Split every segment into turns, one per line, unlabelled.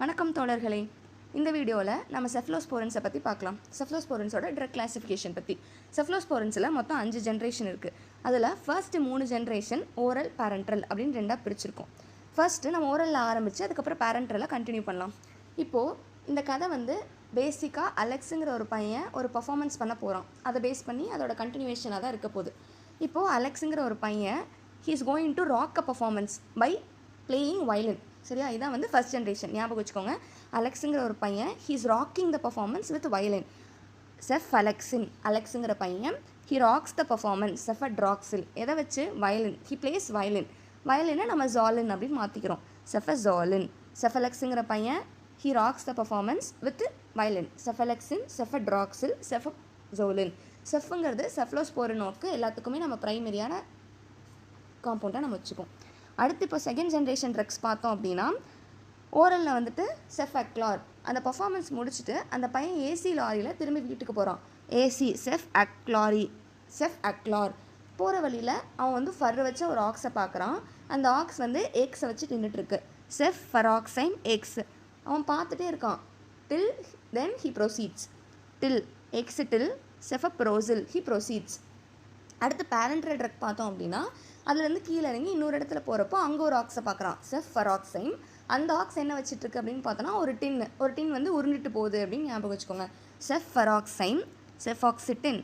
வணக்கம் தோழர்களே. இந்த வீடியோவில் நம்ம செஃப்லோஸ்போரன்ஸை பற்றி பார்க்கலாம். செஃப்லோஸ்போரன்ஸோட ட்ரக் கிளாசிஃபிகேஷன் பற்றி. செஃப்லோஸ்போரன்ஸில் மொத்தம் 5 ஜென்ரேஷன் இருக்குது. அதில் ஃபர்ஸ்ட் 3 ஜென்ரேஷன் ஓரல் பேரண்ட்ரல் அப்படின்னு 2ஆக பிரிச்சிருக்கோம். ஃபர்ஸ்ட்டு நம்ம ஓரலில் ஆரம்பித்து அதுக்கப்புறம் பேரண்ட்ரலை கண்டினியூ பண்ணலாம். இப்போது இந்த கதை பேசிக்காக அலெக்ஸுங்கிற ஒரு பையன் ஒரு பர்ஃபார்மன்ஸ் பண்ண போகிறான். அதை பேஸ் பண்ணி அதோட கண்டினியூவேஷனாக தான் இருக்க போகுது. இப்போது அலெக்ஸுங்கிற ஒரு பையன் he is going to rock a performance by playing violin. சரியா? இதான் ஃபர்ஸ்ட் ஜென்ரேஷன். ஞாபகம் வச்சுக்கோங்க. அலெக்ஸுங்கிற ஒரு பையன் he is rocking the performance with violin. அலெக்ஸுங்கிற பையன் ஹீ ராக்ஸ் த பர்ஃபார்மன்ஸ் ட்ராக்ஸில். எதை வச்சு? வயலின். He plays violin. வயலினை நம்ம ஜாலின் அப்படின்னு மாற்றிக்கிறோம். ஜாலின். அலெக்ஸுங்கிற பையன் he rocks the performance with violin. அலெக்ஸின், ட்ராக்ஸில், ஜோலின். செஃப்ங்கிறது செஃப்லோஸ்போரனோக்கு எல்லாத்துக்குமே நம்ம ப்ரைமரியான காம்பவுண்டாக நம்ம வச்சுப்போம். அடுத்து இப்போ செகண்ட் ஜென்ரேஷன் ட்ரக்ஸ் பார்த்தோம் அப்படின்னா, ஓரலில் செஃப் அக்லார். அந்த பர்ஃபார்மன்ஸ் முடிச்சுட்டு அந்த பையன் ஏசி லாரியில் திரும்பி வீட்டுக்கு போகிறான். ஏசி செஃப் அக்லார் போகிற வழியில் அவன் ஃபர்ரை வச்ச ஒரு ஆக்ஸை பார்க்குறான். அந்த ஆக்ஸ் எக்ஸை வச்சு தின்னுட்டுருக்கு. Chef ஃபராக்சைம் X. அவன் பார்த்துட்டே இருக்கான். Till then he proceeds. Till X till cefprozil he proceeds. அடுத்து பேரண்ட்ரல் ட்ரக் பார்த்தோம் அப்படின்னா, அதுலேருந்து கீழே இறங்கி இன்னொரு இடத்துல போகிறப்போ அங்கே ஒரு ஆக்ஸை பார்க்குறான். செஃப் ஃபராக்சைம். அந்த ஆக்ஸ் என்ன வச்சுட்ருக்கு அப்படின்னு பார்த்தோன்னா ஒரு டின் உருண்டுட்டு போகுது அப்படின்னு ஞாபகம் வச்சுக்கோங்க. செஃப் ஃபராக்சைம், செஃபாக்சிட்டின்.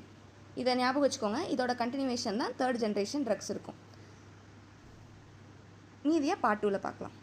இதை ஞாபகம் வச்சுக்கோங்க. இதோட கண்டினியூவேஷன் தான் தேர்ட் ஜென்ரேஷன் ட்ரக்ஸ் இருக்கும். மீதியாக பார்ட் 2ல் பார்க்கலாம்.